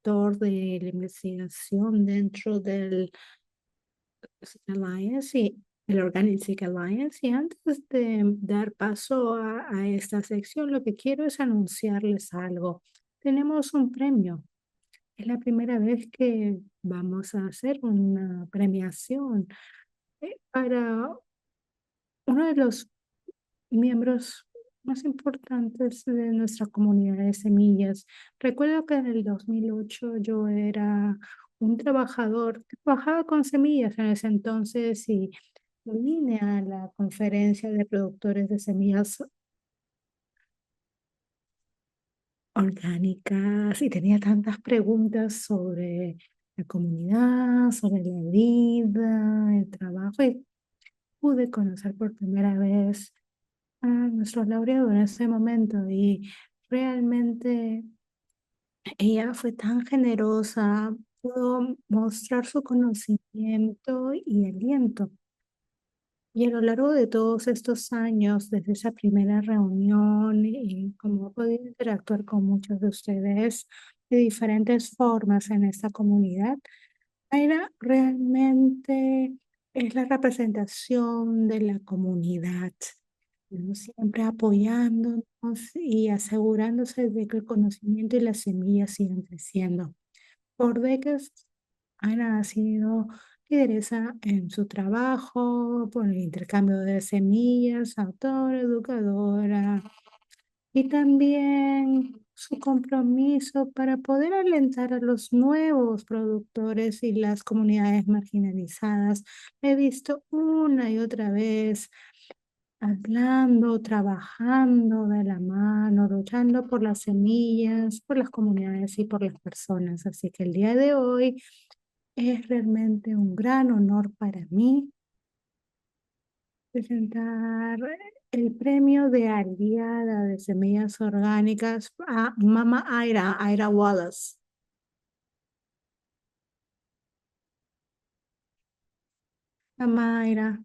director de la investigación dentro del Alliance y el Organic Alliance. Y antes de dar paso a esta sección, lo que quiero es anunciarles algo. Tenemos un premio. Es la primera vez que vamos a hacer una premiación para uno de los miembros más importantes de nuestra comunidad de semillas. Recuerdo que en el 2008 yo era un trabajador que trabajaba con semillas en ese entonces y vine a la conferencia de productores de semillas orgánicas y tenía tantas preguntas sobre la comunidad, sobre la vida, el trabajo y pude conocer por primera vez a nuestro laureado en ese momento y realmente ella fue tan generosa, pudo mostrar su conocimiento y aliento. Y a lo largo de todos estos años, desde esa primera reunión y como he podido interactuar con muchos de ustedes de diferentes formas en esta comunidad, Aira realmente es la representación de la comunidad, ¿no? Siempre apoyándonos y asegurándose de que el conocimiento y las semillas sigan creciendo. Por décadas, Ana ha sido lideresa en su trabajo, por el intercambio de semillas, autora, educadora, y también su compromiso para poder alentar a los nuevos productores y las comunidades marginalizadas. He visto una y otra vez hablando, trabajando de la mano, luchando por las semillas, por las comunidades y por las personas. Así que el día de hoy es realmente un gran honor para mí presentar el premio de Aliada de Semillas Orgánicas a Mama Aira, Aira Wallace. Mama Aira,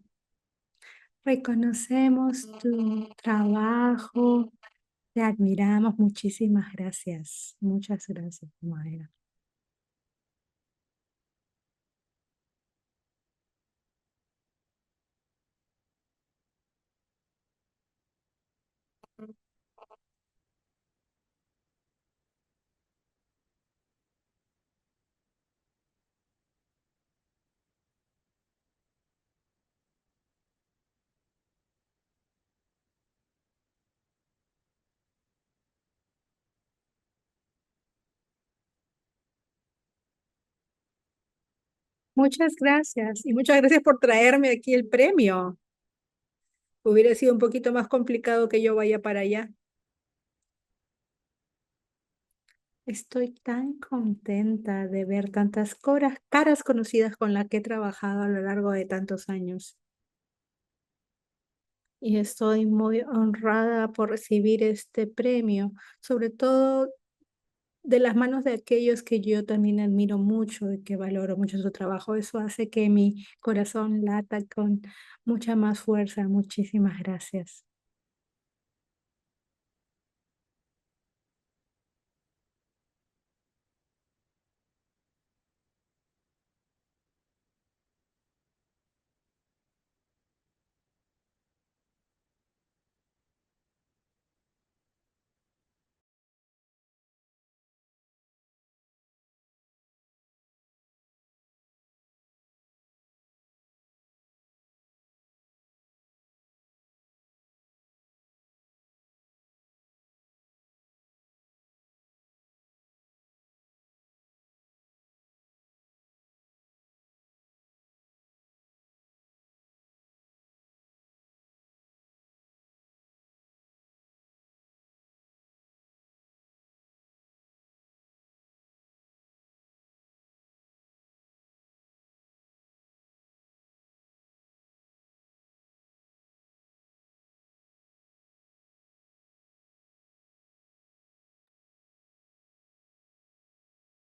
reconocemos tu trabajo, te admiramos, muchísimas gracias. Muchas gracias, Mama Aira. Muchas gracias y muchas gracias por traerme aquí el premio. Hubiera sido un poquito más complicado que yo vaya para allá. Estoy tan contenta de ver tantas caras conocidas con las que he trabajado a lo largo de tantos años. Y estoy muy honrada por recibir este premio, sobre todo de las manos de aquellos que yo también admiro mucho y que valoro mucho su trabajo. Eso hace que mi corazón lata con mucha más fuerza. Muchísimas gracias.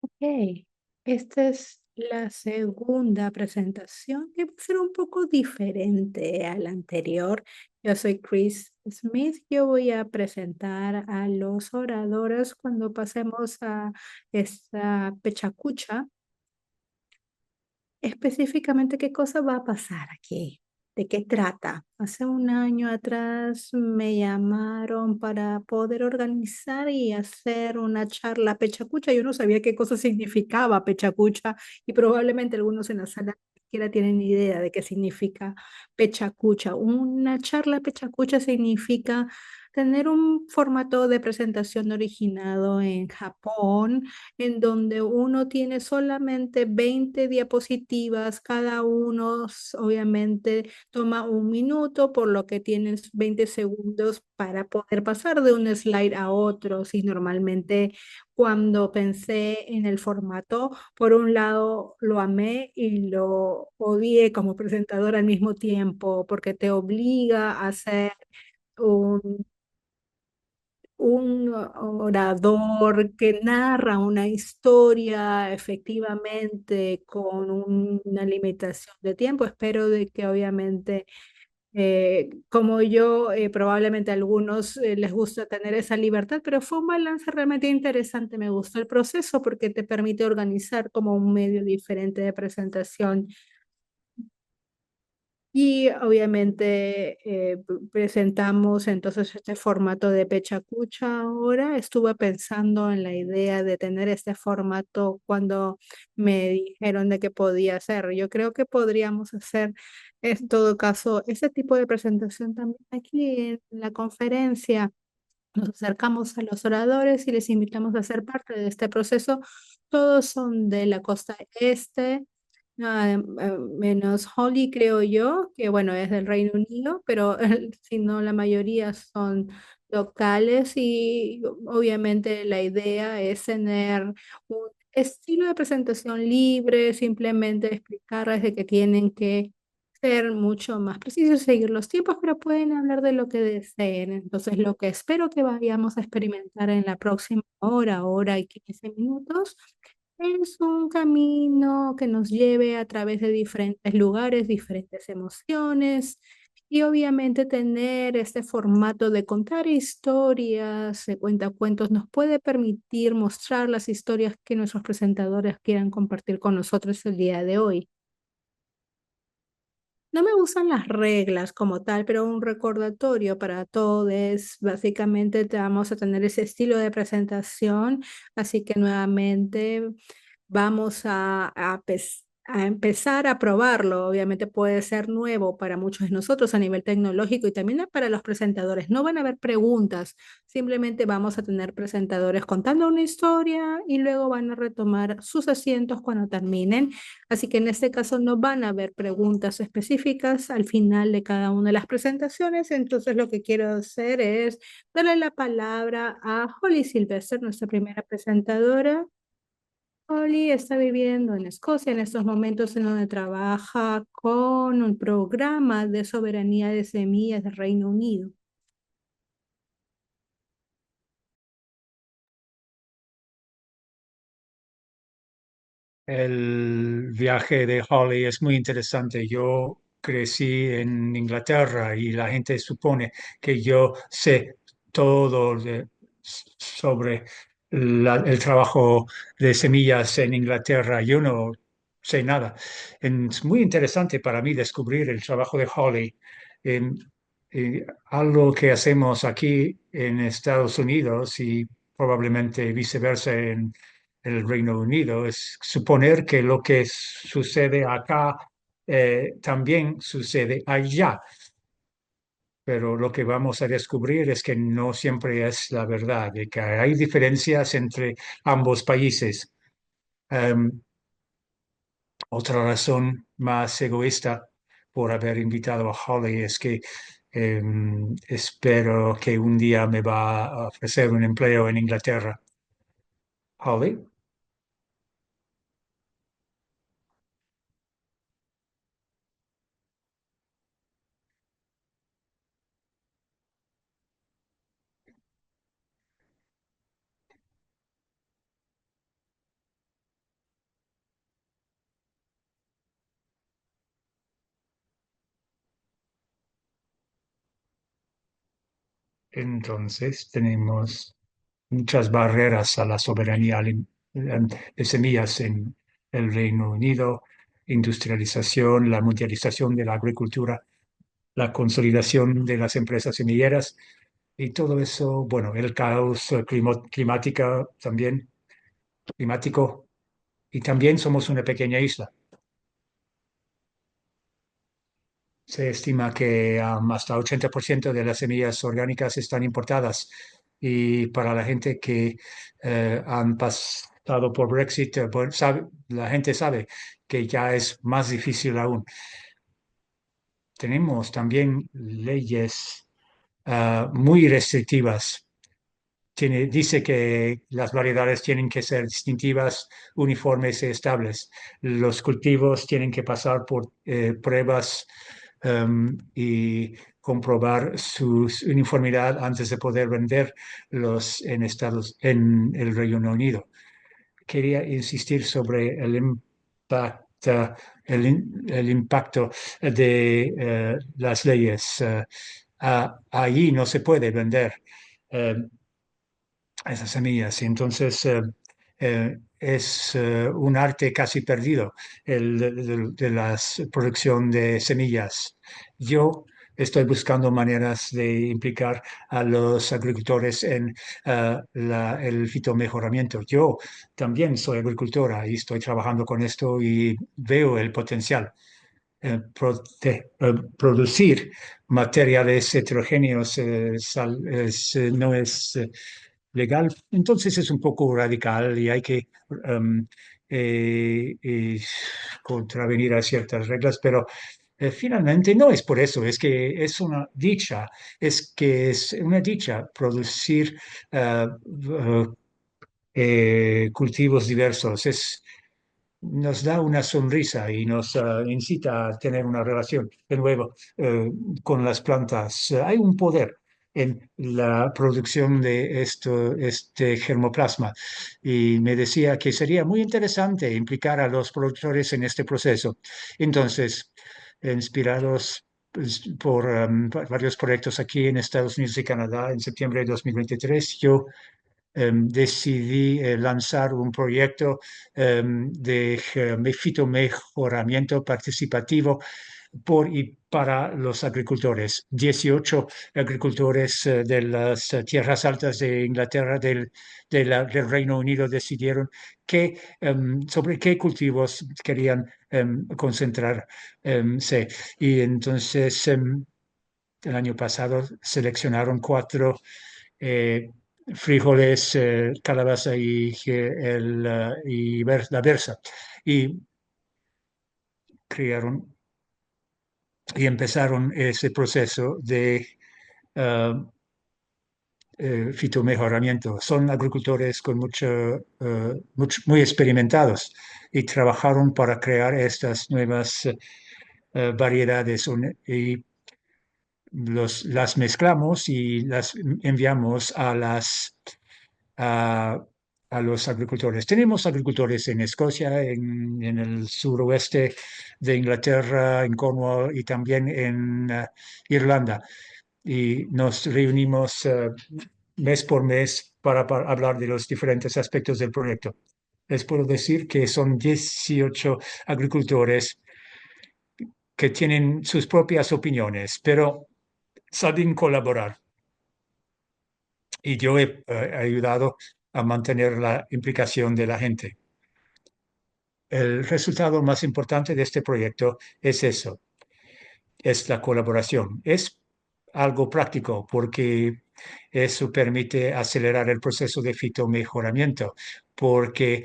Ok, este es La segunda presentación que va a ser un poco diferente a la anterior. Yo soy Chris Smith. Yo voy a presentar a los oradores cuando pasemos a esta pechacucha. Específicamente, ¿qué cosa va a pasar aquí? ¿De qué trata? Hace un año atrás me llamaron para poder organizar y hacer una charla pechacucha. Yo no sabía qué cosa significaba pechacucha y probablemente algunos en la sala ni siquiera tienen ni idea de qué significa pechacucha. Una charla pechacucha significa tener un formato de presentación originado en Japón en donde uno tiene solamente 20 diapositivas, cada uno obviamente toma un minuto, por lo que tienes 20 segundos para poder pasar de un slide a otro. Y normalmente cuando pensé en el formato, por un lado lo amé y lo odié como presentador al mismo tiempo, porque te obliga a hacer un orador que narra una historia efectivamente con una limitación de tiempo. Espero de que obviamente, como yo, probablemente a algunos les gusta tener esa libertad, pero fue un balance realmente interesante. Me gustó el proceso porque te permite organizar como un medio diferente de presentación y obviamente presentamos entonces este formato de Pecha Kucha ahora. Estuve pensando en la idea de tener este formato cuando me dijeron de que podía hacer. Yo creo que podríamos hacer en todo caso ese tipo de presentación también aquí en la conferencia. Nos acercamos a los oradores y les invitamos a ser parte de este proceso. Todos son de la costa este, menos Holly, creo yo, que bueno, es del Reino Unido, pero si no, la mayoría son locales y obviamente la idea es tener un estilo de presentación libre, simplemente explicarles de que tienen que ser mucho más precisos, seguir los tiempos, pero pueden hablar de lo que deseen. Entonces, lo que espero que vayamos a experimentar en la próxima hora, hora y 15 minutos, es un camino que nos lleve a través de diferentes lugares, diferentes emociones. Y obviamente tener este formato de contar historias, de cuentacuentos, nos puede permitir mostrar las historias que nuestros presentadores quieran compartir con nosotros el día de hoy. No me gustan las reglas como tal, pero un recordatorio para todos. Básicamente te vamos a tener ese estilo de presentación, así que nuevamente vamos a empezar a probarlo. Obviamente puede ser nuevo para muchos de nosotros a nivel tecnológico y también para los presentadores. No van a haber preguntas, simplemente vamos a tener presentadores contando una historia y luego van a retomar sus asientos cuando terminen. Así que en este caso no van a haber preguntas específicas al final de cada una de las presentaciones. Entonces lo que quiero hacer es darle la palabra a Holly Sylvester, nuestra primera presentadora. Holly está viviendo en Escocia en estos momentos en donde trabaja con un programa de soberanía de semillas del Reino Unido. El viaje de Holly es muy interesante. Yo crecí en Inglaterra y la gente supone que yo sé todo sobre el trabajo de semillas en Inglaterra. Yo no sé nada. Es muy interesante para mí descubrir el trabajo de Holly. En, algo que hacemos aquí en Estados Unidos y probablemente viceversa el Reino Unido, es suponer que lo que sucede acá también sucede allá, pero lo que vamos a descubrir es que no siempre es la verdad, y que hay diferencias entre ambos países. Em, Otra razón más egoísta por haber invitado a Holly es que espero que un día me va a ofrecer un empleo en Inglaterra. Holly. Entonces tenemos muchas barreras a la soberanía de semillas en el Reino Unido, industrialización, la mundialización de la agricultura, la consolidación de las empresas semilleras y todo eso, bueno, el caos climático, y también somos una pequeña isla. Se estima que hasta 80% de las semillas orgánicas están importadas y para la gente que han pasado por Brexit, la gente sabe que ya es más difícil aún. Tenemos también leyes muy restrictivas. Dice que las variedades tienen que ser distintivas, uniformes y estables. Los cultivos tienen que pasar por pruebas y comprobar su uniformidad antes de poder venderlos en el Reino Unido. Quería insistir sobre el impacto de las leyes. Allí no se puede vender eh, esas semillas. Y entonces es un arte casi perdido de la producción de semillas. Yo estoy buscando maneras de implicar a los agricultores en el fitomejoramiento. Yo también soy agricultora y estoy trabajando con esto y veo el potencial. Producir materiales heterogéneos no es legal, entonces es un poco radical y hay que em, contravenir a ciertas reglas, pero finalmente no es por eso, es que es una dicha, es que es una dicha producir eh, eh, cultivos diversos. Nos da una sonrisa y nos incita a tener una relación de nuevo con las plantas. Hay un poder en la producción de este germoplasma y me decía que sería muy interesante implicar a los productores en este proceso. Entonces, inspirados por varios proyectos aquí en Estados Unidos y Canadá, en septiembre de 2023, yo decidí lanzar un proyecto de fitomejoramiento participativo por y para los agricultores. 18 agricultores de las tierras altas de Inglaterra, del Reino Unido, decidieron sobre qué cultivos querían concentrarse. Y entonces el año pasado seleccionaron cuatro eh, frijoles, calabaza y la berza. Y crearon y empezaron ese proceso de uh, fitomejoramiento. Son agricultores con muy experimentados y trabajaron para crear estas nuevas variedades y las mezclamos y las enviamos a, a los agricultores. Tenemos agricultores en Escocia, en el suroeste de Inglaterra, en Cornwall y también en Irlanda. Y nos reunimos mes por mes para hablar de los diferentes aspectos del proyecto. Les puedo decir que son 18 agricultores que tienen sus propias opiniones, pero saben colaborar. Y yo he ayudado a mantener la implicación de la gente. El resultado más importante de este proyecto es eso, es la colaboración. Es algo práctico porque eso permite acelerar el proceso de fitomejoramiento, porque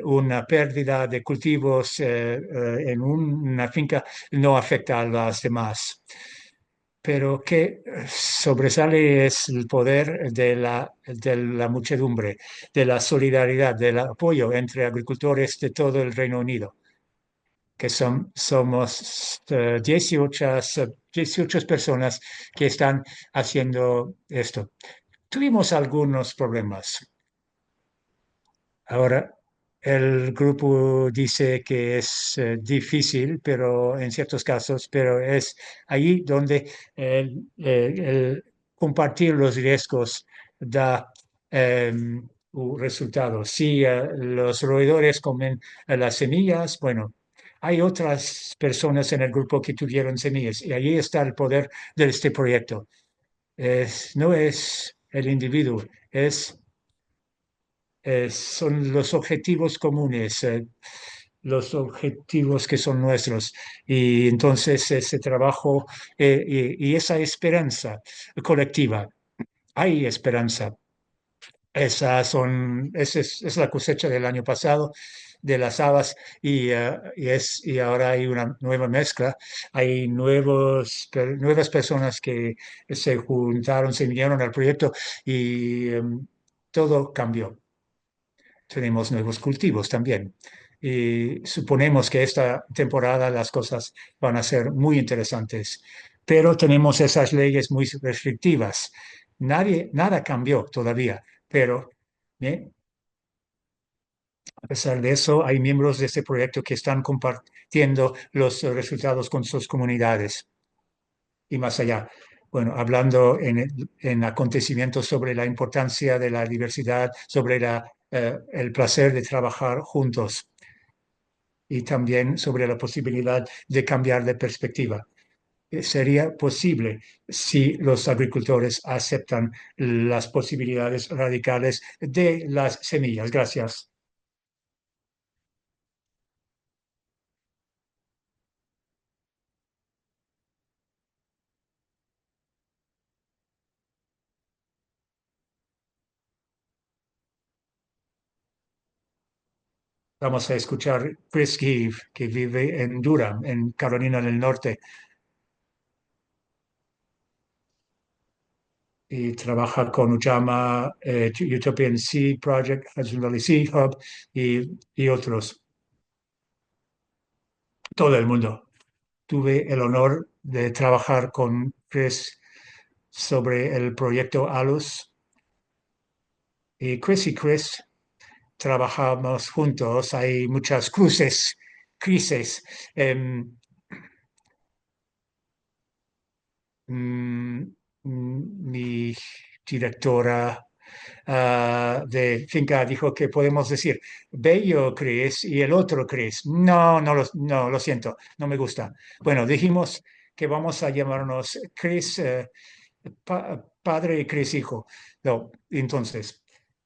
una pérdida de cultivos en una finca no afecta a las demás. Pero que sobresale es el poder de la muchedumbre, de la solidaridad, del apoyo entre agricultores de todo el Reino Unido, que somos 18 personas que están haciendo esto. Tuvimos algunos problemas. Ahora, el grupo dice que es difícil, pero en ciertos casos, pero es ahí donde compartir los riesgos da resultados. Si los roedores comen las semillas, bueno, hay otras personas en el grupo que tuvieron semillas y ahí está el poder de este proyecto. No es el individuo, son los objetivos comunes, los objetivos que son nuestros. Y entonces ese trabajo y esa esperanza colectiva, hay esperanza. Es la cosecha del año pasado de las habas y ahora hay una nueva mezcla. Hay nuevas personas que se juntaron, se unieron al proyecto y todo cambió. Tenemos nuevos cultivos también. Y suponemos que esta temporada las cosas van a ser muy interesantes, pero tenemos esas leyes muy restrictivas. Nada cambió todavía, pero ¿eh? A pesar de eso, hay miembros de este proyecto que están compartiendo los resultados con sus comunidades y más allá. Bueno, hablando en acontecimientos sobre la importancia de la diversidad, sobre el placer de trabajar juntos y también sobre la posibilidad de cambiar de perspectiva. Sería posible si los agricultores aceptan las posibilidades radicales de las semillas. Gracias. Vamos a escuchar Chris Give, que vive en Durham, en Carolina del Norte, y trabaja con Ujamaa, Utopian Seed Project, Hudson Valley Seed Hub y otros, todo el mundo. Tuve el honor de trabajar con Chris sobre el proyecto ALUS y Chris trabajamos juntos. Hay muchas crisis. em, mm, Mi directora de finca dijo que podemos decir Bello Chris y el otro Chris. No, no, lo siento, no me gusta. Bueno, dijimos que vamos a llamarnos Chris padre y Chris hijo. No, entonces,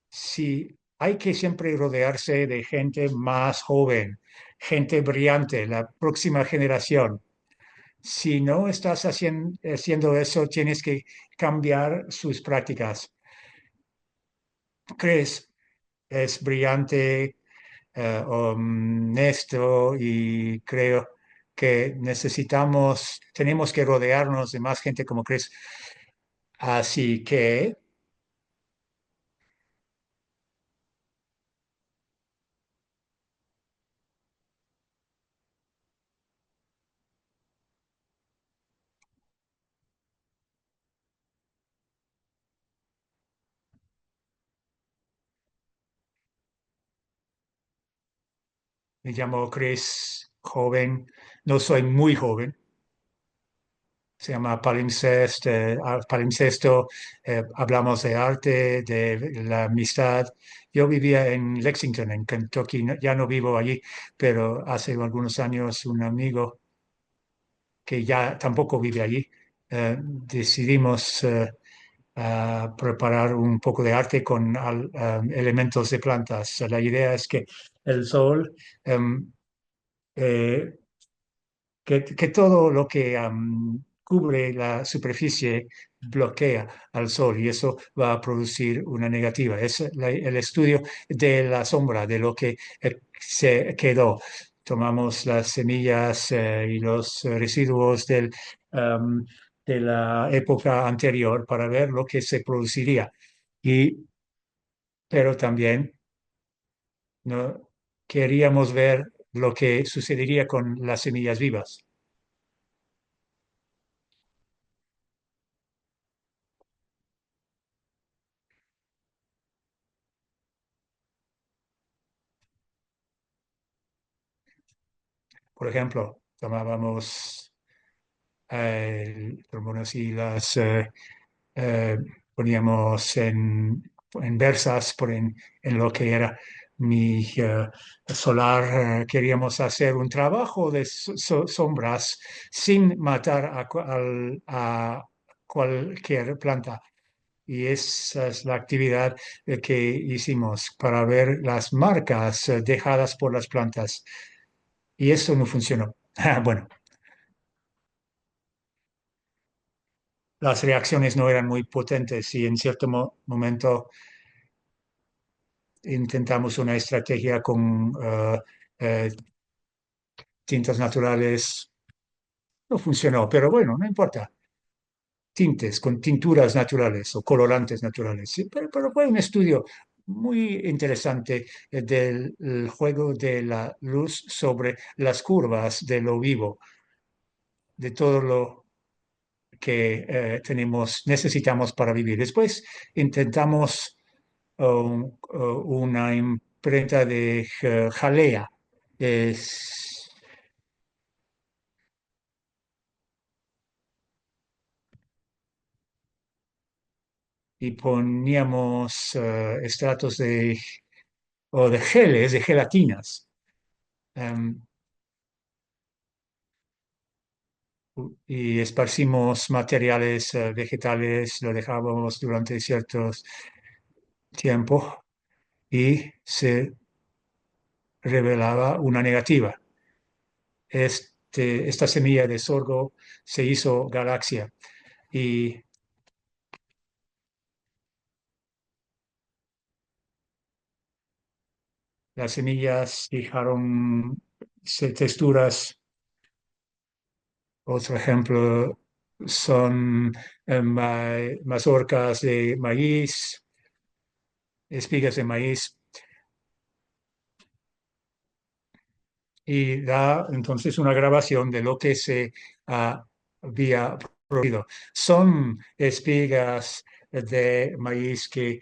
si hay que siempre rodearse de gente más joven, gente brillante, la próxima generación. Si no estás haciendo eso, tienes que cambiar sus prácticas. Chris es brillante, honesto y creo que tenemos que rodearnos de más gente como Chris. Así que me llamo Chris, joven, no soy muy joven. Se llama palimpsesto, hablamos de arte, de la amistad. Yo vivía en Lexington, en Kentucky, ya no vivo allí, pero hace algunos años un amigo que ya tampoco vive allí, decidimos a preparar un poco de arte con elementos de plantas. La idea es que el sol em, eh, que todo lo que cubre la superficie bloquea al sol y eso va a producir una negativa. Es el estudio de la sombra, de lo que se quedó. Tomamos las semillas y los residuos am, de la época anterior para ver lo que se produciría. Y, pero también no queríamos ver lo que sucedería con las semillas vivas. Por ejemplo, tomábamos, bueno, sí, eh, poníamos en versas en lo que era mi solar. Queríamos hacer un trabajo de sombras sin matar a cualquier planta. Y esa es la actividad que hicimos para ver las marcas dejadas por las plantas. Y eso no funcionó. Bueno, las reacciones no eran muy potentes y en cierto momento intentamos una estrategia con eh, tintas naturales. No funcionó, pero bueno, no importa. Tintes con tinturas naturales o colorantes naturales. Sí, pero fue un estudio muy interesante del el juego de la luz sobre las curvas de lo vivo, de todo lo que necesitamos para vivir. Después intentamos una imprenta de jalea. Es- y poníamos estratos o de geles, de gelatinas, em, y esparcimos materiales vegetales, lo dejábamos durante cierto tiempo y se revelaba una negativa. Esta semilla de sorgo se hizo galaxia y las semillas fijaron texturas. Otro ejemplo son mazorcas de maíz, espigas de maíz, y da entonces una grabación de lo que se había producido. Son espigas de maíz que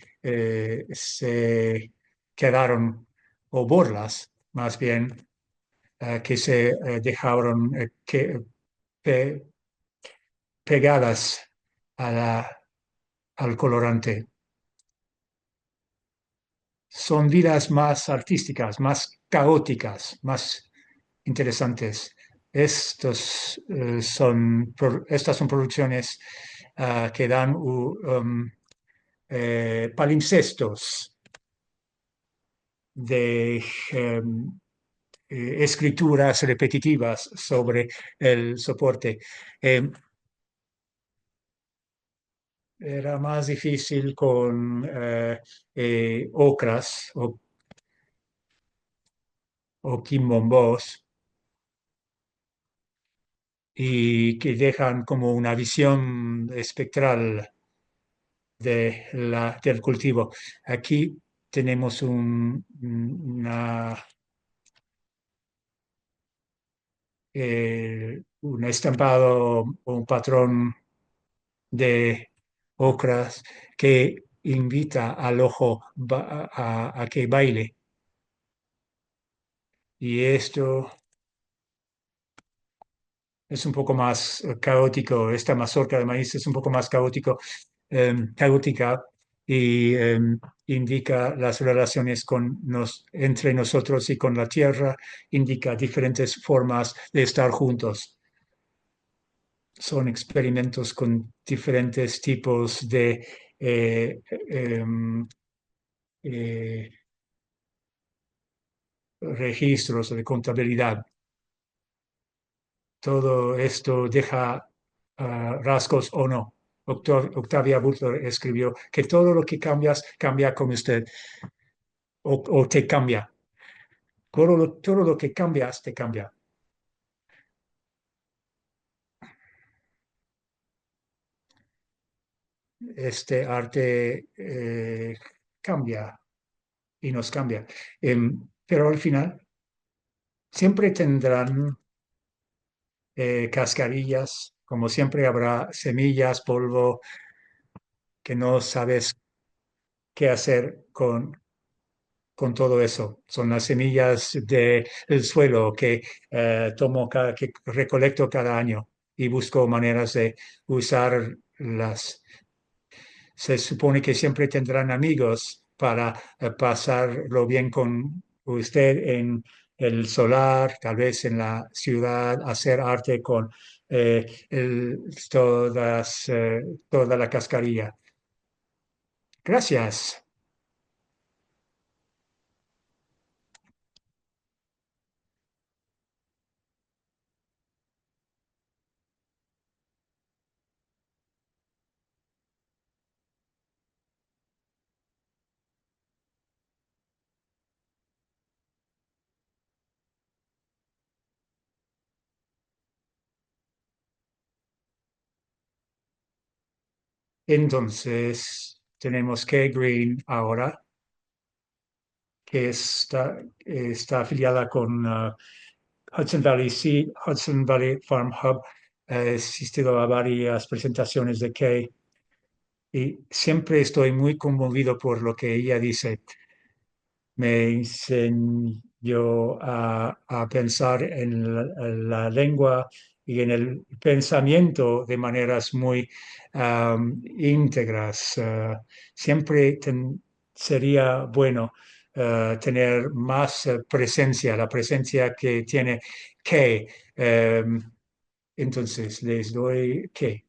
se quedaron, o borlas más bien, que se dejaron pe- pegadas al colorante. Son vidas más artísticas, más caóticas, más interesantes. Estas son producciones que dan palimpsestos de escrituras repetitivas sobre el soporte. Eh, Era más difícil con ocras o quimbombos, y que dejan como una visión espectral del cultivo. Aquí tenemos un estampado o un patrón de ocras que invita al ojo a que baile. Y esto es un poco más caótico. Esta mazorca de maíz es un poco más caótica, y indica las relaciones entre nosotros y con la tierra, indica diferentes formas de estar juntos. Son experimentos con diferentes tipos de em, eh, registros de contabilidad. Todo esto deja rasgos o no. Octavia Butler escribió que todo lo que cambias cambia con usted, o te cambia. Todo lo que cambias te cambia. Este arte cambia y nos cambia. Pero al final siempre tendrán cascarillas, como siempre habrá semillas, polvo, que no sabes qué hacer con todo eso. Son las semillas del suelo que que recolecto cada año y busco maneras de usarlas se supone que siempre tendrán amigos para pasarlo bien con usted en el solar, tal vez en la ciudad, hacer arte con toda la cascarilla. Gracias. Entonces, tenemos Kay Green ahora, que está afiliada con Hudson Valley Seed, Hudson Valley Farm Hub. He asistido a varias presentaciones de Kay y siempre estoy muy conmovido por lo que ella dice. Me enseñó a pensar en la lengua y en el pensamiento de maneras muy íntegras. Siempre sería bueno tener más presencia, la presencia que tiene que. Entonces, les doy que.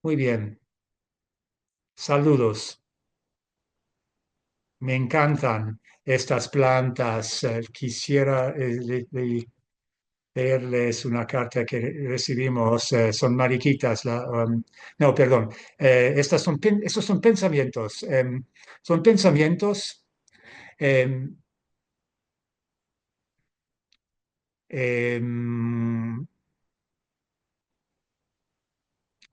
Muy bien. Saludos. Me encantan estas plantas. Quisiera leerles una carta que recibimos. Son mariquitas. No, perdón. Estos son pensamientos. Son pensamientos. em, em,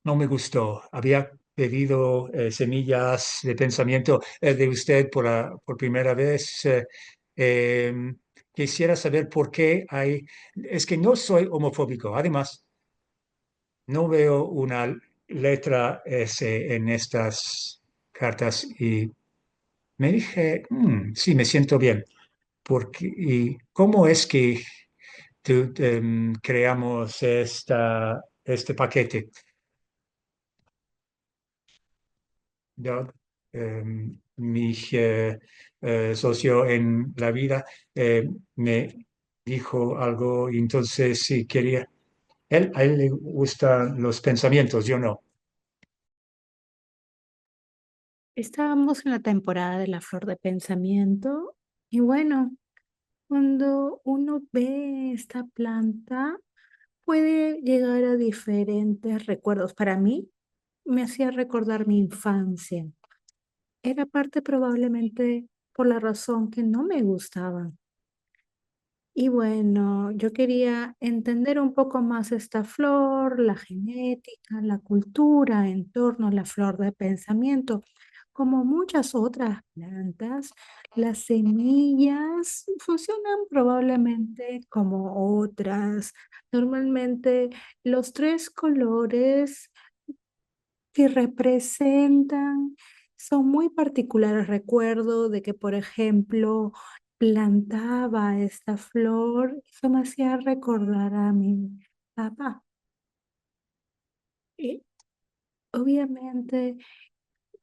no me gustó. Había pedido semillas de pensamiento de usted por primera vez. Quisiera saber por qué hay. Es que no soy homofóbico. Además, no veo una letra S en estas cartas y me dije, sí, me siento bien. ¿Y cómo es que creamos este paquete? Yo, mi socio en la vida me dijo algo y entonces sí quería. A él le gustan los pensamientos, yo no. Estábamos en la temporada de la flor de pensamiento y bueno, cuando uno ve esta planta, puede llegar a diferentes recuerdos. Para mí, me hacía recordar mi infancia. Era parte probablemente por la razón que no me gustaba. Y bueno, yo quería entender un poco más esta flor, la genética, la cultura en torno a la flor de pensamiento. Como muchas otras plantas, las semillas funcionan probablemente como otras. Normalmente los tres colores que representan son muy particulares. Recuerdo de que, por ejemplo, plantaba esta flor, eso me hacía recordar a mi papá. Y obviamente,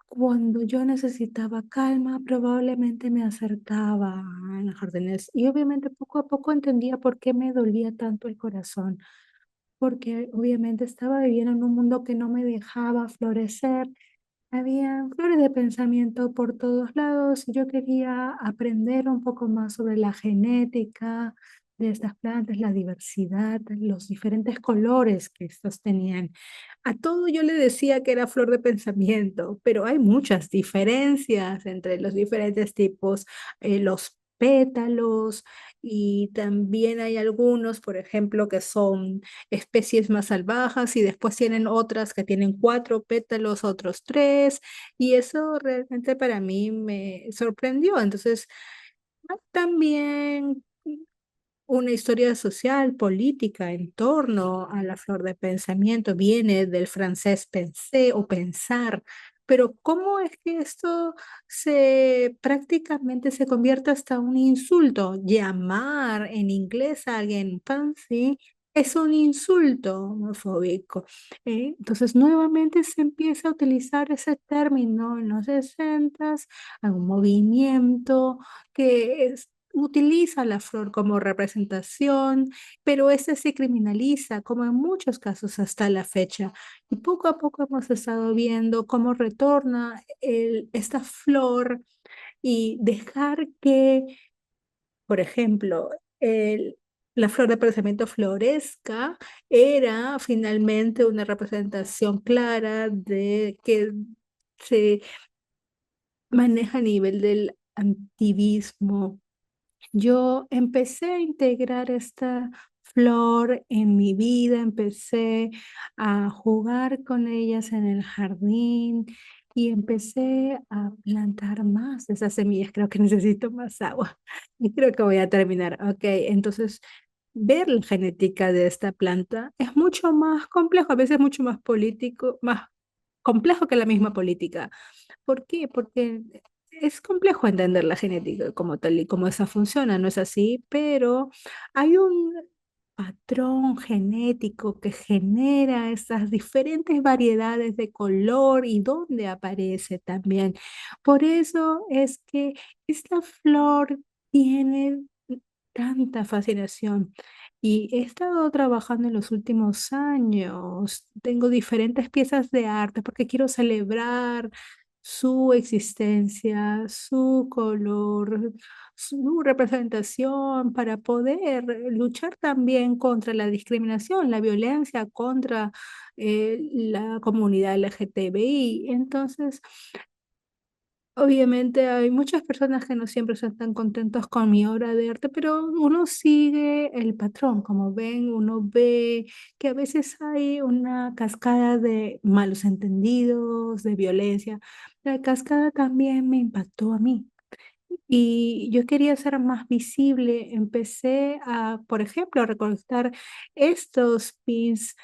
cuando yo necesitaba calma, probablemente me acercaba a los jardines y obviamente poco a poco entendía por qué me dolía tanto el corazón, porque obviamente estaba viviendo en un mundo que no me dejaba florecer. Había flores de pensamiento por todos lados y yo quería aprender un poco más sobre la genética de estas plantas, la diversidad, los diferentes colores que estos tenían. A todo yo le decía que era flor de pensamiento, pero hay muchas diferencias entre los diferentes tipos, los pétalos y también hay algunos, por ejemplo, que son especies más salvajes y después tienen otras que tienen cuatro pétalos, otros tres, y eso realmente para mí me sorprendió. Entonces, hay también una historia social, política en torno a la flor de pensamiento, viene del francés pensé o pensar. pero ¿cómo es que esto se prácticamente se convierte hasta un insulto? Llamar en inglés a alguien fancy es un insulto homofóbico. Entonces, nuevamente se empieza a utilizar ese término en los 60, algún movimiento utiliza la flor como representación, pero ese se criminaliza, como en muchos casos hasta la fecha. Y poco a poco hemos estado viendo cómo retorna esta flor y dejar que, por ejemplo, el- la flor de pensamiento florezca era finalmente una representación clara de que se maneja a nivel del activismo. Yo empecé a integrar esta flor en mi vida, empecé a jugar con ellas en el jardín y empecé a plantar más de esas semillas. Creo que necesito más agua y creo que voy a terminar. Ok, entonces ver la genética de esta planta es mucho más complejo, a veces mucho más político, más complejo que la misma política. ¿Por qué? Porque es complejo entender la genética como tal y como esa funciona, ¿no es así? Pero hay un patrón genético que genera esas diferentes variedades de color y dónde aparece también. Por eso es que esta flor tiene tanta fascinación. Y he estado trabajando en los últimos años. Tengo diferentes piezas de arte porque quiero celebrar su existencia, su color, su representación para poder luchar también contra la discriminación, la violencia contra la comunidad LGTBI. Entonces, obviamente hay muchas personas que no siempre están tan contentos con mi obra de arte, pero uno sigue el patrón. Como ven, uno ve que a veces hay una cascada de malos entendidos, de violencia. La cascada también me impactó a mí y yo quería ser más visible. Empecé a, por ejemplo, a recolectar estos pins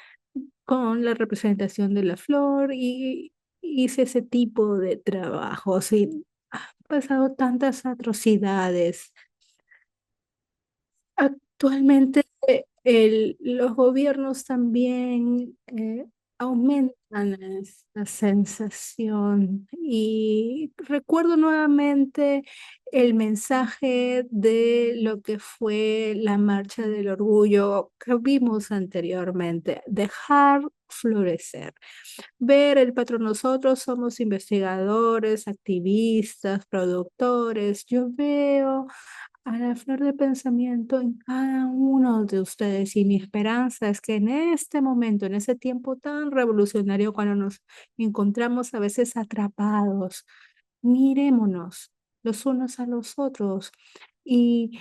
con la representación de la flor y hice ese tipo de trabajos y han pasado tantas atrocidades. Actualmente los gobiernos también aumentan esta sensación y recuerdo nuevamente el mensaje de lo que fue la marcha del orgullo que vimos anteriormente, dejar florecer. Ver el patrón, nosotros somos investigadores, activistas, productores. Yo veo a la flor de pensamiento en cada uno de ustedes y mi esperanza es que en este momento, en ese tiempo tan revolucionario, cuando nos encontramos a veces atrapados, mirémonos los unos a los otros y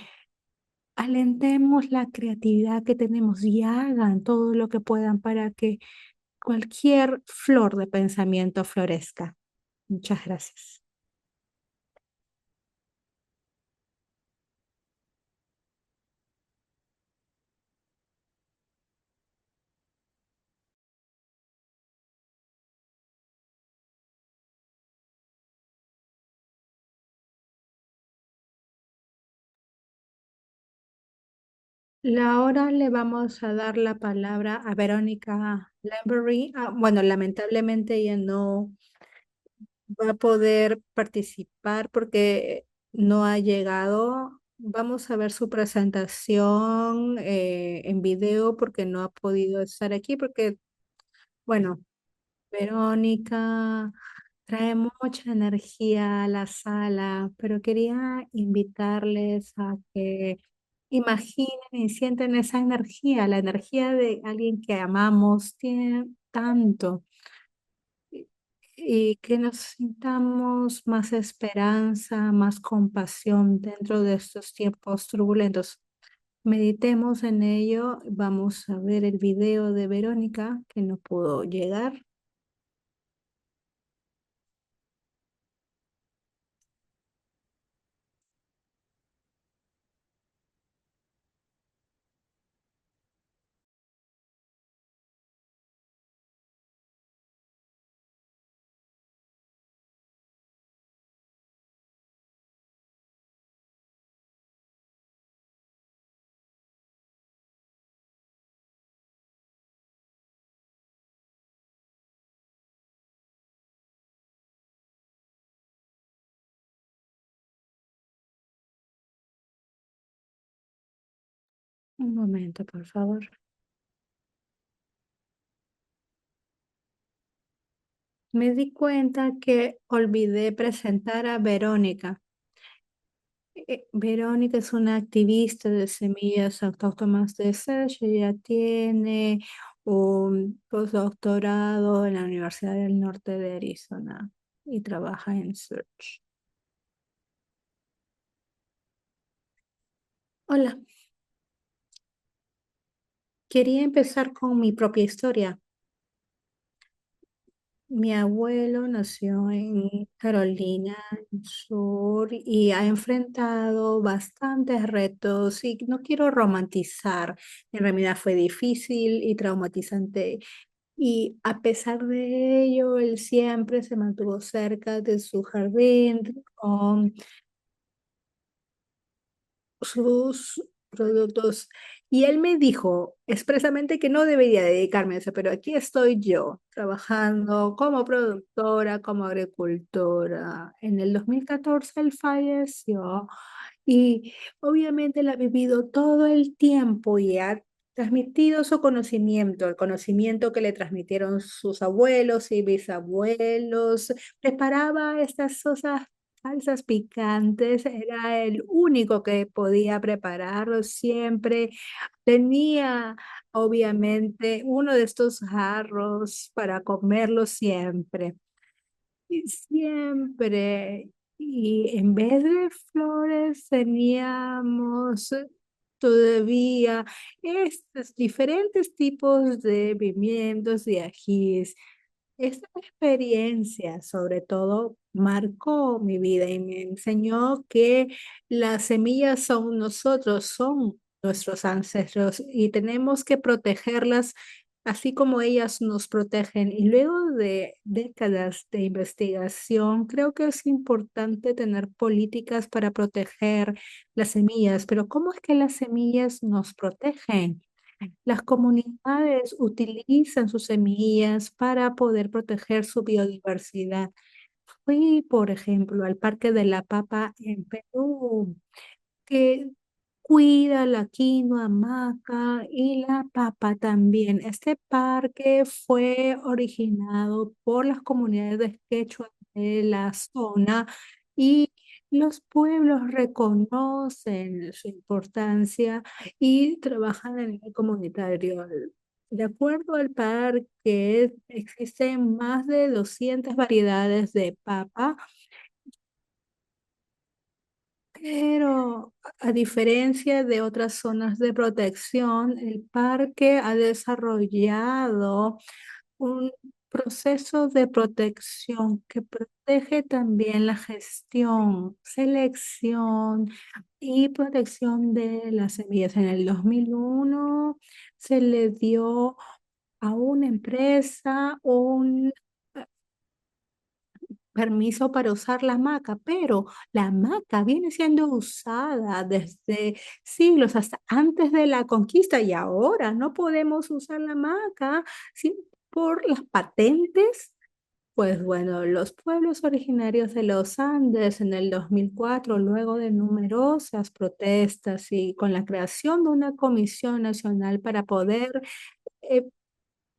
alentemos la creatividad que tenemos y hagan todo lo que puedan para que cualquier flor de pensamiento florezca. Muchas gracias. Ahora le vamos a dar la palabra a Verónica Lemberry. Bueno, lamentablemente ella no va a poder participar porque no ha llegado. Vamos a ver su presentación en video porque no ha podido estar aquí porque, bueno, Verónica trae mucha energía a la sala, pero quería invitarles a que imaginen y sienten esa energía, la energía de alguien que amamos, tiene tanto, y y que nos sintamos más esperanza, más compasión dentro de estos tiempos turbulentos. Meditemos en ello, vamos a ver el video de Verónica que no pudo llegar. Un momento, por favor. Me di cuenta que olvidé presentar a Verónica. Verónica es una activista de semillas autóctonas de Search. Ella tiene un postdoctorado en la Universidad del Norte de Arizona y trabaja en Search. Hola, quería empezar con mi propia historia. Mi abuelo nació en Carolina del Sur y ha enfrentado bastantes retos y no quiero romantizar. En realidad fue difícil y traumatizante y a pesar de ello, él siempre se mantuvo cerca de su jardín con sus productos. Y él me dijo expresamente que no debería dedicarme a eso, pero aquí estoy yo, trabajando como productora, como agricultora. En el 2014 él falleció y obviamente él ha vivido todo el tiempo y ha transmitido su conocimiento, el conocimiento que le transmitieron sus abuelos y bisabuelos. Preparaba estas cosas salsas picantes, era el único que podía prepararlo siempre. Tenía obviamente uno de estos jarros para comerlo siempre. Y siempre. Y en vez de flores teníamos todavía estos diferentes tipos de pimientos y ajís. Esta experiencia, sobre todo, marcó mi vida y me enseñó que las semillas son nosotros, son nuestros ancestros y tenemos que protegerlas así como ellas nos protegen. Y luego de décadas de investigación, creo que es importante tener políticas para proteger las semillas. Pero ¿cómo es que las semillas nos protegen? Las comunidades utilizan sus semillas para poder proteger su biodiversidad. Fui, por ejemplo, al Parque de la Papa en Perú, que cuida la quinoa, maca y la papa también. Este parque fue originado por las comunidades quechua de la zona y los pueblos reconocen su importancia y trabajan a nivel comunitario. De acuerdo al parque, existen más de 200 variedades de papa, pero a diferencia de otras zonas de protección, el parque ha desarrollado un proceso de protección que protege también la gestión, selección y protección de las semillas. En el 2001 se le dio a una empresa un permiso para usar la hamaca, pero la hamaca viene siendo usada desde siglos, hasta antes de la conquista, y ahora no podemos usar la hamaca ¿sí? Por las patentes. Pues bueno, los pueblos originarios de los Andes en el 2004, luego de numerosas protestas y con la creación de una comisión nacional para poder eh,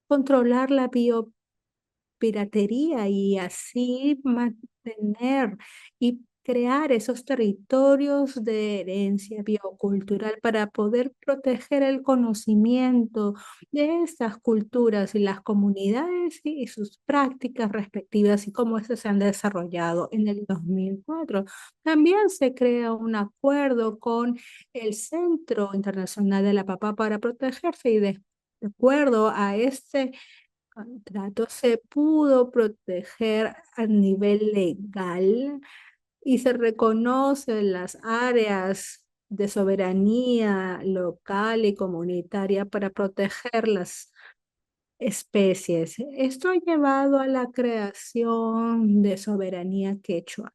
controlar la piratería y así mantener y crear esos territorios de herencia biocultural para poder proteger el conocimiento de estas culturas y las comunidades y sus prácticas respectivas y cómo estas se han desarrollado. En el 2004 también se crea un acuerdo con el Centro Internacional de la Papa para protegerse y de acuerdo a este contrato se pudo proteger a nivel legal y se reconocen las áreas de soberanía local y comunitaria para proteger las especies. Esto ha llevado a la creación de soberanía quechua.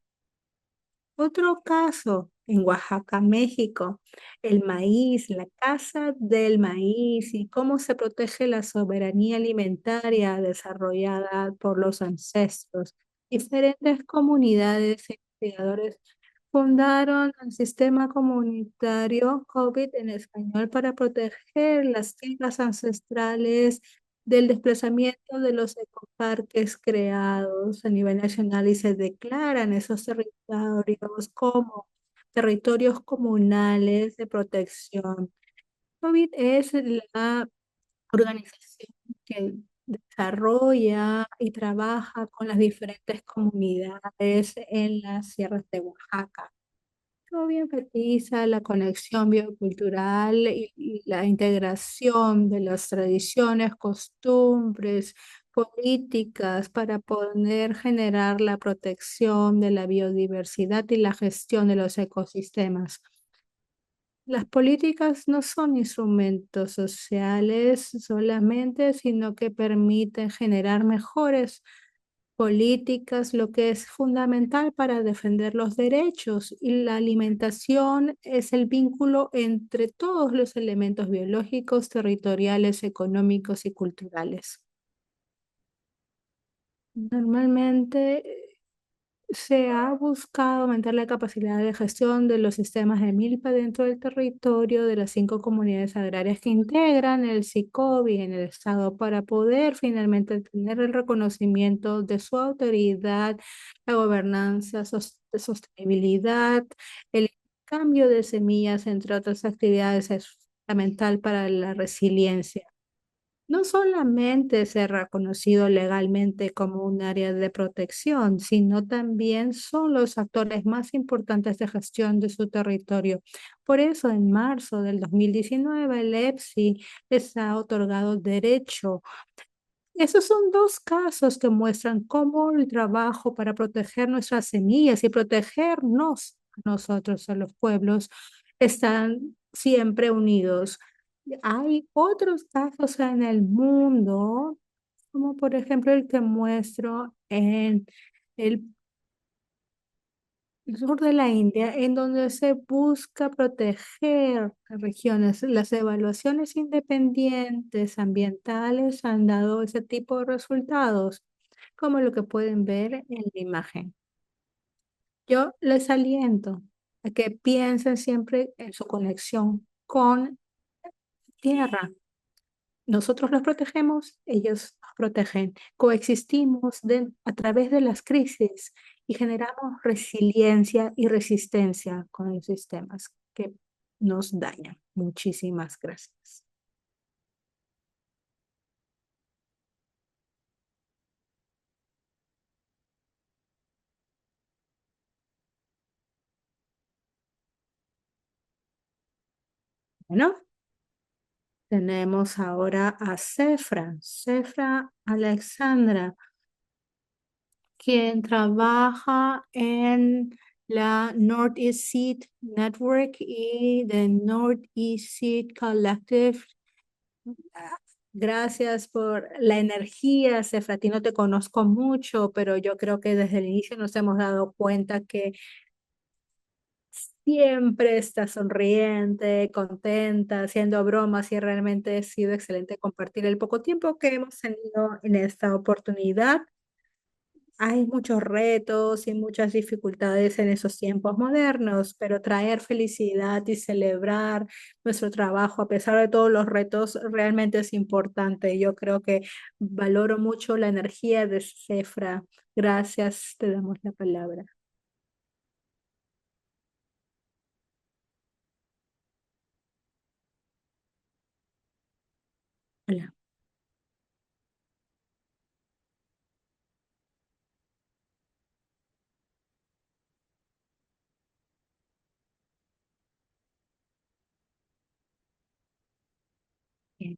Otro caso en Oaxaca, México, el maíz, la casa del maíz y cómo se protege la soberanía alimentaria desarrollada por los ancestros. Diferentes comunidades e investigadores Fundaron el sistema comunitario COVID en español para proteger las tierras ancestrales del desplazamiento de los ecoparques creados a nivel nacional y se declaran esos territorios como territorios comunales de protección. COVID es la organización que desarrolla y trabaja con las diferentes comunidades en las sierras de Oaxaca. Todo enfatiza la conexión biocultural y la integración de las tradiciones, costumbres, políticas para poder generar la protección de la biodiversidad y la gestión de los ecosistemas. Las políticas no son instrumentos sociales solamente, sino que permiten generar mejores políticas, lo que es fundamental para defender los derechos. Y la alimentación es el vínculo entre todos los elementos biológicos, territoriales, económicos y culturales. Normalmente se ha buscado aumentar la capacidad de gestión de los sistemas de milpa dentro del territorio de las 5 comunidades agrarias que integran el SICOBI en el estado para poder finalmente tener el reconocimiento de su autoridad, la gobernanza, sostenibilidad, el cambio de semillas, entre otras actividades, es fundamental para la resiliencia. No solamente ser reconocido legalmente como un área de protección, sino también son los actores más importantes de gestión de su territorio. Por eso, en marzo del 2019, el EPSI les ha otorgado derecho. Esos son dos casos que muestran cómo el trabajo para proteger nuestras semillas y protegernos a nosotros, a los pueblos, están siempre unidos. Hay otros casos en el mundo, como por ejemplo el que muestro en el sur de la India, en donde se busca proteger regiones. Las evaluaciones independientes ambientales han dado ese tipo de resultados, como lo que pueden ver en la imagen. Yo les aliento a que piensen siempre en su conexión con tierra. Nosotros los protegemos, ellos nos protegen. Coexistimos a través de las crisis y generamos resiliencia y resistencia con los sistemas que nos dañan. Muchísimas gracias. Bueno, tenemos ahora a Cefra Alexandra, quien trabaja en la Northeast Seed Network y the Northeast Seed Collective. Gracias por la energía, Sefrati. No te conozco mucho, pero yo creo que desde el inicio nos hemos dado cuenta que siempre estás sonriente, contenta, haciendo bromas y realmente ha sido excelente compartir el poco tiempo que hemos tenido en esta oportunidad. Hay muchos retos y muchas dificultades en esos tiempos modernos, pero traer felicidad y celebrar nuestro trabajo a pesar de todos los retos realmente es importante. Yo creo que valoro mucho la energía de Cefra. Gracias, te damos la palabra. Hola. Bien.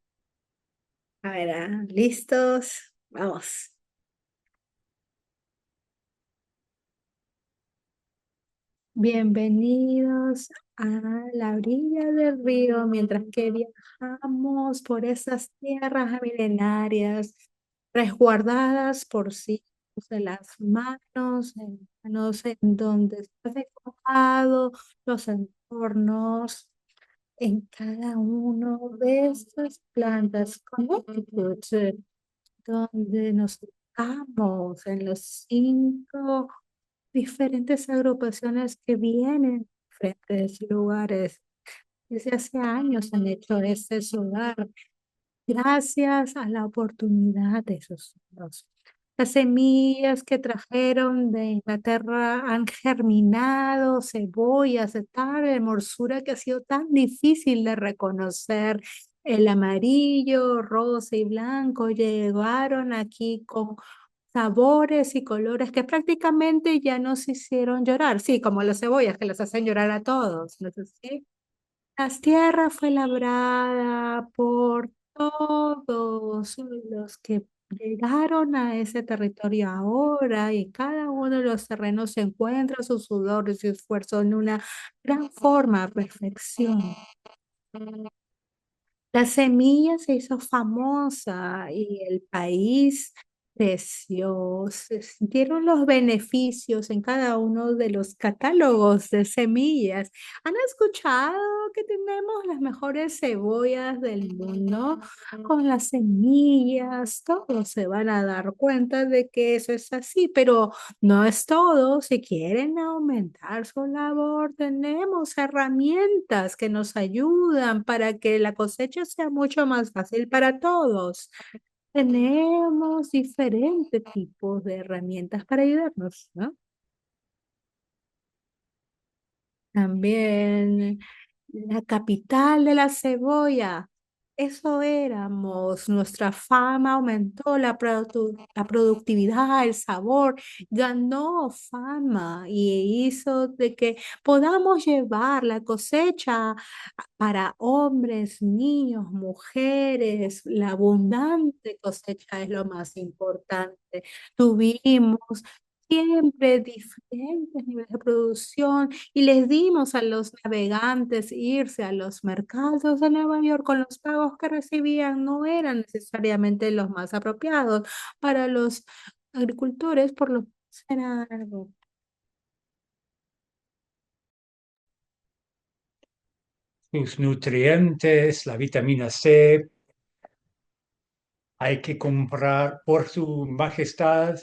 A ver, ¿listos? Vamos. Bienvenidos a la orilla del río mientras que viajamos por esas tierras milenarias resguardadas por siglos de las manos en donde está dejado los entornos en cada uno de estas plantas Connecticut, donde nos ubicamos en los 5 diferentes agrupaciones que vienen de diferentes lugares. Desde hace años han hecho este solar gracias a la oportunidad de esos suelos. Las semillas que trajeron de Inglaterra han germinado, cebollas de tal hermosura que ha sido tan difícil de reconocer. El amarillo, rosa y blanco llegaron aquí con sabores y colores que prácticamente ya nos hicieron llorar. Sí, como las cebollas que los hacen llorar a todos, ¿no es así? La tierra fue labrada por todos los que llegaron a ese territorio ahora y cada uno de los terrenos se encuentra su sudor y su esfuerzo en una gran forma, perfección. La semilla se hizo famosa y el país creció. Se sintieron los beneficios en cada uno de los catálogos de semillas. ¿Han escuchado que tenemos las mejores cebollas del mundo? Con las semillas, todos se van a dar cuenta de que eso es así, pero no es todo. Si quieren aumentar su labor, tenemos herramientas que nos ayudan para que la cosecha sea mucho más fácil para todos. Tenemos diferentes tipos de herramientas para ayudarnos, ¿no? También la capital de la cebolla. Eso éramos. Nuestra fama aumentó, la productividad, el sabor, ganó fama y hizo de que podamos llevar la cosecha para hombres, niños, mujeres. La abundante cosecha es lo más importante. Tuvimos siempre diferentes niveles de producción y les dimos a los navegantes irse a los mercados de Nueva York con los pagos que recibían no eran necesariamente los más apropiados para los agricultores, por lo que era algo. Sus nutrientes, la vitamina C, hay que comprar por su majestad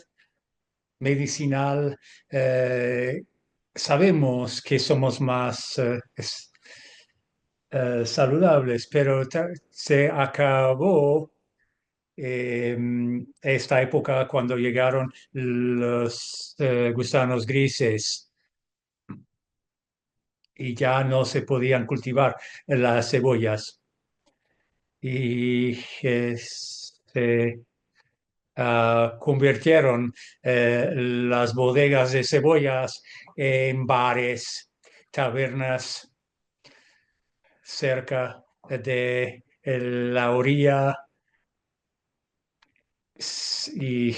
medicinal. eh, Sabemos que somos más saludables, pero se acabó esta época cuando llegaron los gusanos grises y ya no se podían cultivar las cebollas y se convirtieron las bodegas de cebollas en bares, tabernas cerca de la orilla. Y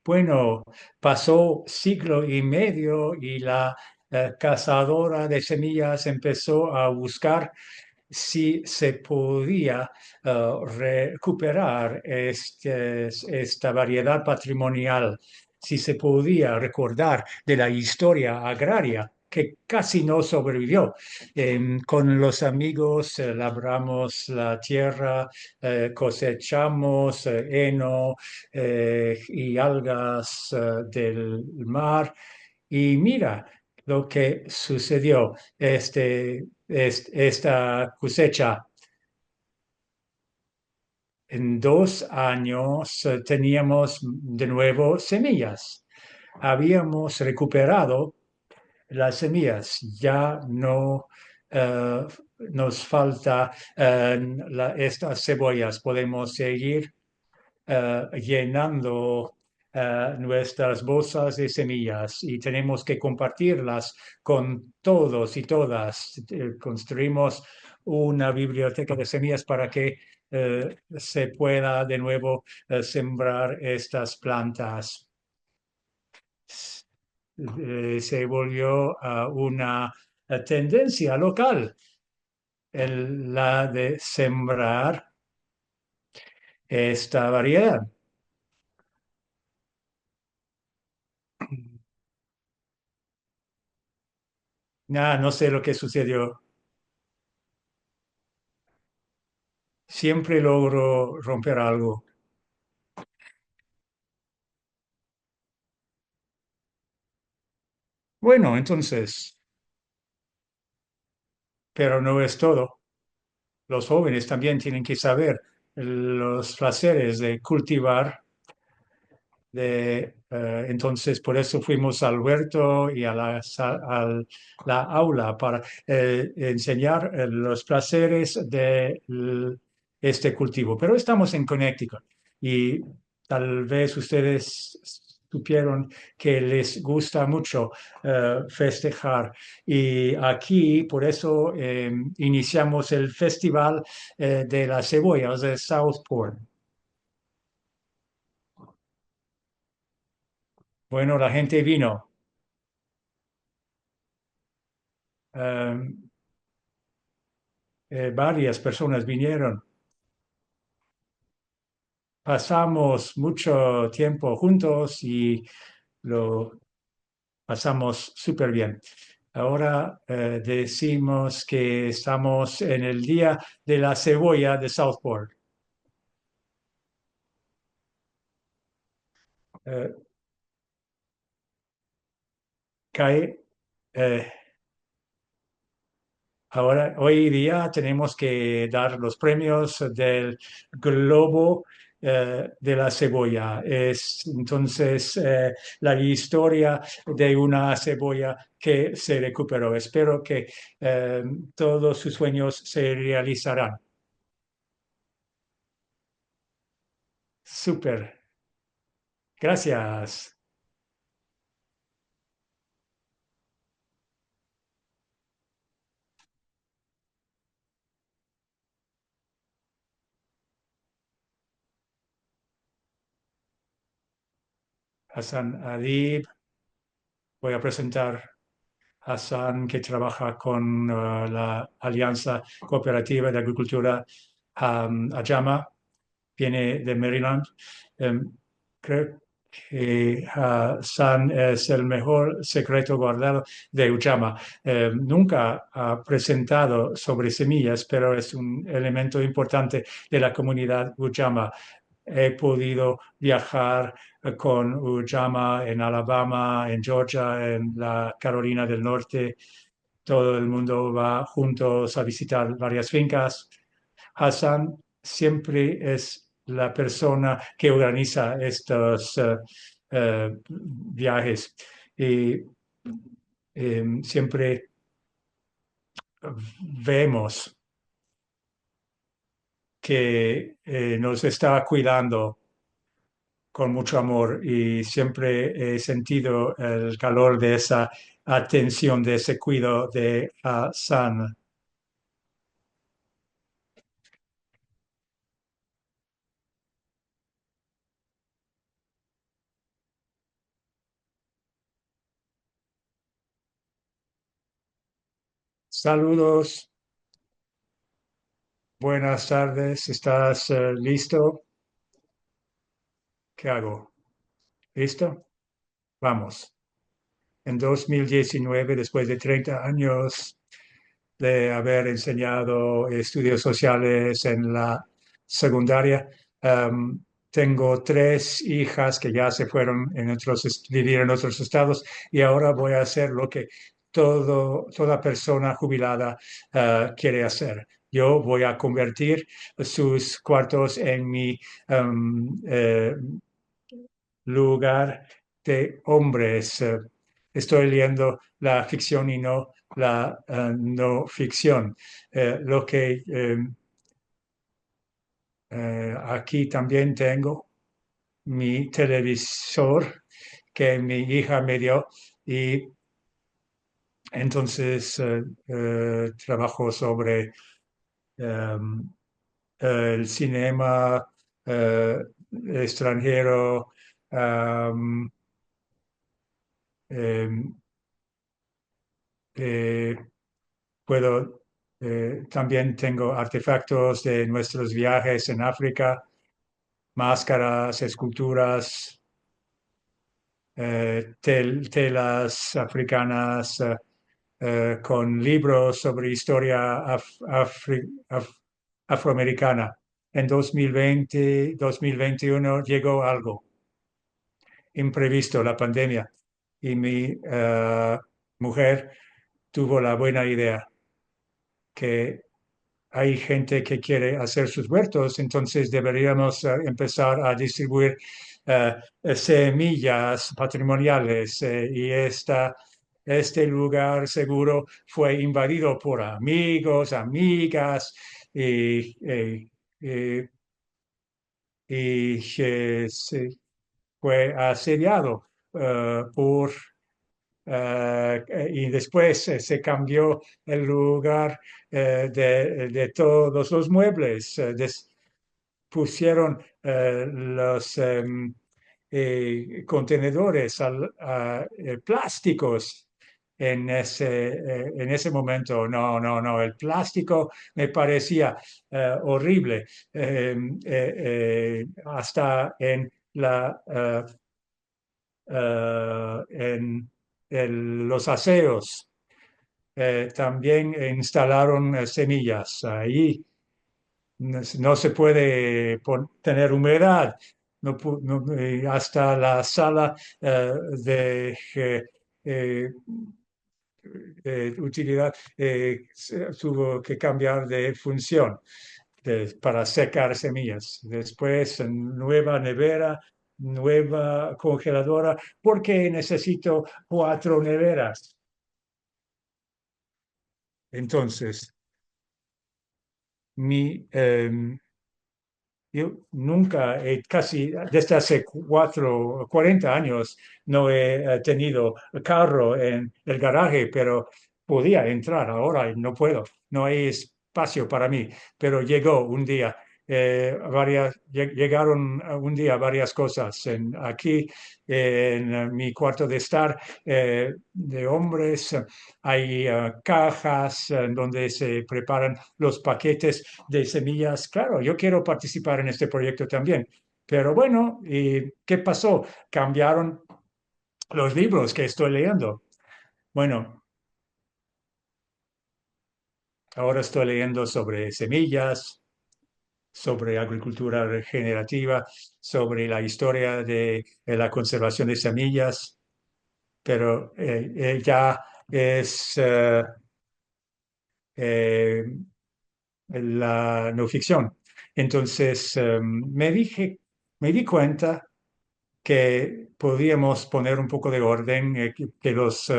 bueno, pasó siglo y medio y la cazadora de semillas empezó a buscar si se podía recuperar esta variedad patrimonial, si se podía recordar de la historia agraria que casi no sobrevivió. Con los amigos labramos la tierra, cosechamos heno y algas del mar. Y mira lo que sucedió. Esta cosecha en 2 años teníamos de nuevo semillas. Habíamos recuperado las semillas. Ya no nos falta estas cebollas. Podemos seguir llenando nuestras bolsas de semillas y tenemos que compartirlas con todos y todas. Construimos una biblioteca de semillas para que se pueda de nuevo sembrar estas plantas. Se volvió una tendencia local, la de sembrar esta variedad. No sé lo que sucedió. Siempre logro romper algo. Bueno, entonces, pero no es todo. Los jóvenes también tienen que saber los placeres de cultivar. Entonces, por eso fuimos al huerto y a la aula para enseñar los placeres de este cultivo. Pero estamos en Connecticut y tal vez ustedes supieron que les gusta mucho festejar. Y aquí, por eso, iniciamos el Festival de las Cebollas de Southport. Bueno, la gente vino. Um, varias personas vinieron. Pasamos mucho tiempo juntos y lo pasamos súper bien. Ahora decimos que estamos en el día de la cebolla de Southport. Eh, cae, eh, Ahora, hoy día tenemos que dar los premios del Globo de la Cebolla. Es entonces la historia de una cebolla que se recuperó. Espero que eh, todos sus sueños se realizarán. Súper. Gracias, Hassan Adib. Voy a presentar a Hassan, que trabaja con la Alianza Cooperativa de Agricultura Ayama. Viene de Maryland. Em, Creo que San es el mejor secreto guardado de Ullama. Nunca ha presentado sobre semillas, pero es un elemento importante de la comunidad Ullama. He podido viajar con Ullama en Alabama, en Georgia, en la Carolina del Norte. Todo el mundo va juntos a visitar varias fincas. Hassan siempre es la persona que organiza estos viajes y siempre vemos que nos está cuidando con mucho amor y siempre he sentido el calor de esa atención, de ese cuidado de Hassan. Saludos, buenas tardes, ¿estás listo? ¿Qué hago? ¿Listo? Vamos. En 2019, después de 30 años de haber enseñado estudios sociales en la secundaria, um, tengo tres hijas que ya se fueron vivir en otros estados y ahora voy a hacer lo que toda persona jubilada quiere hacer. Yo voy a convertir sus cuartos en mi lugar de hombres. Estoy leyendo la ficción y no la no ficción. Lo que aquí también tengo mi televisor que mi hija me dio y entonces trabajo sobre um, el cinema extranjero. um, em, eh, Puedo, también tengo artefactos de nuestros viajes en África, máscaras, esculturas, telas africanas, con libros sobre historia afroamericana. En 2020, 2021 llegó algo imprevisto, la pandemia, y mi mujer tuvo la buena idea que hay gente que quiere hacer sus huertos, entonces deberíamos empezar a distribuir eh, semillas patrimoniales este lugar seguro fue invadido por amigos, amigas y, eh, se fue asediado por y después se cambió el lugar de todos los muebles. Pusieron los contenedores plásticos en ese momento. No, no, no, el plástico me parecía horrible. Hasta en los aseos también instalaron semillas. Ahí no se puede tener humedad. Hasta la sala de eh, utilidad tuvo que cambiar de función para secar semillas. Después, nueva nevera, nueva congeladora, porque necesito 4 neveras. Entonces, yo nunca, casi desde hace 40 años, no he tenido carro en el garaje, pero podía entrar ahora y no puedo. No hay espacio para mí. Pero llegó un día, llegaron un día varias cosas. Aquí, en mi cuarto de estar de hombres, hay cajas en donde se preparan los paquetes de semillas. Claro, yo quiero participar en este proyecto también. Pero bueno, ¿y qué pasó? Cambiaron los libros que estoy leyendo. Bueno, ahora estoy leyendo sobre semillas, sobre agricultura regenerativa, sobre la historia de la conservación de semillas, pero ya es eh, la no ficción. Entonces, me di cuenta que podíamos poner un poco de orden, que los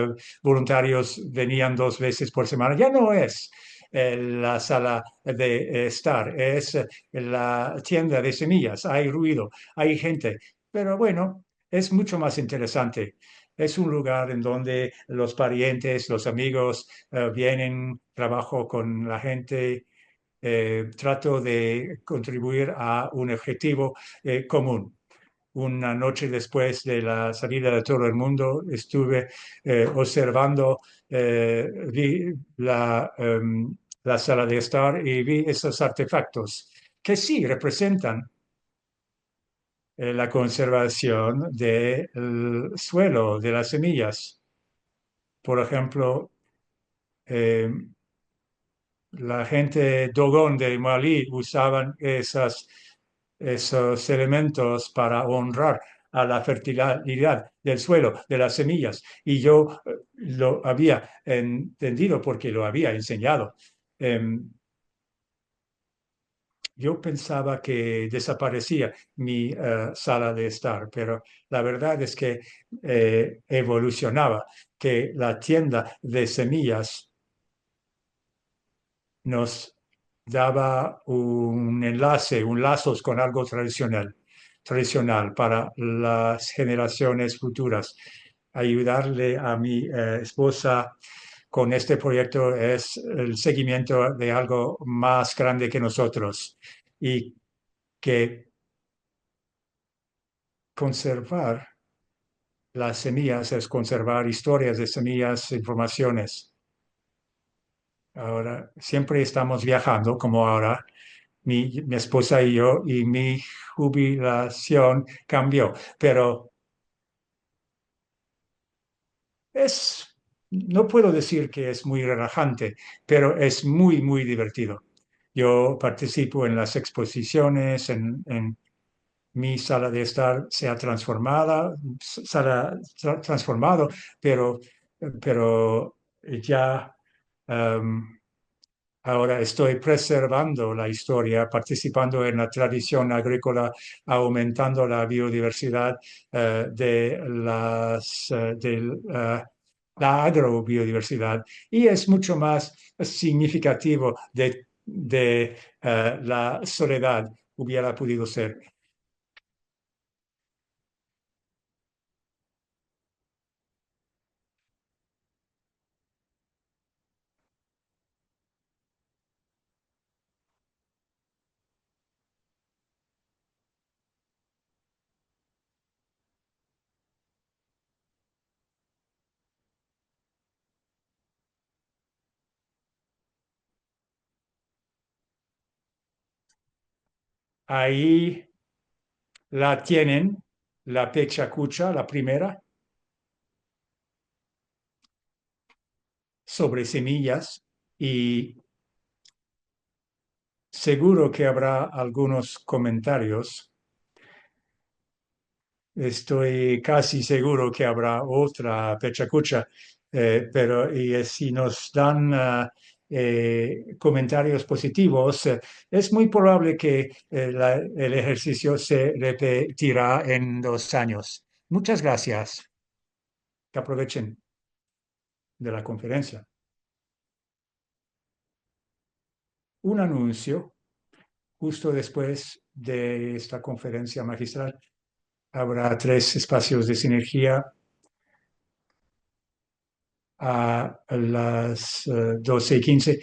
voluntarios venían 2 veces por semana. Ya no es la sala de estar, es la tienda de semillas. Hay ruido, hay gente, pero bueno, es mucho más interesante. Es un lugar en donde los parientes, los amigos vienen, trabajo con la gente, trato de contribuir a un objetivo común. Una noche después de la salida de todo el mundo, estuve observando, vi la sala de estar y vi esos artefactos que sí representan la conservación del suelo, de las semillas. Por ejemplo, eh, la gente Dogon de Malí usaban esos elementos para honrar a la fertilidad del suelo, de las semillas. Y yo lo había entendido porque lo había enseñado. Em, yo pensaba que desaparecía mi sala de estar, pero la verdad es que evolucionaba, que la tienda de semillas nos daba un enlace, un lazos con algo tradicional para las generaciones futuras. Ayudarle a mi esposa con este proyecto es el seguimiento de algo más grande que nosotros y que conservar las semillas es conservar historias de semillas, informaciones. Ahora, siempre estamos viajando, como ahora, mi esposa y yo, y mi jubilación cambió, pero no puedo decir que es muy relajante, pero es muy, muy divertido. Yo participo en las exposiciones, en mi sala de estar se ha transformado, pero pero ya em, ahora estoy preservando la historia, participando en la tradición agrícola, aumentando la biodiversidad de la agrobiodiversidad. Y es mucho más significativo de la soledad hubiera podido ser. Ahí la tienen, la pechacucha, la primera, sobre semillas y seguro que habrá algunos comentarios. Estoy casi seguro que habrá otra pechacucha, pero si nos dan comentarios positivos, es muy probable que el ejercicio se repetirá en 2 años. Muchas gracias. Que aprovechen de la conferencia. Un anuncio justo después de esta conferencia magistral. Habrá 3 espacios de sinergia a las 12:15.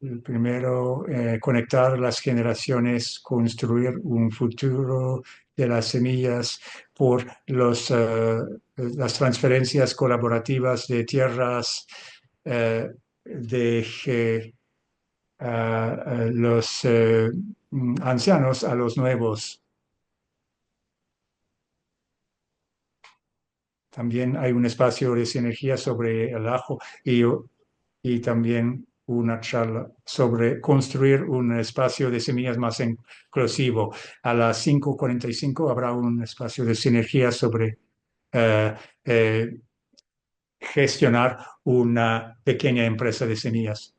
El primero, conectar las generaciones, construir un futuro de las semillas por las transferencias colaborativas de tierras de los ancianos a los nuevos. También hay un espacio de sinergia sobre el ajo y también una charla sobre construir un espacio de semillas más inclusivo. A las 5:45 habrá un espacio de sinergia sobre eh, eh, gestionar una pequeña empresa de semillas.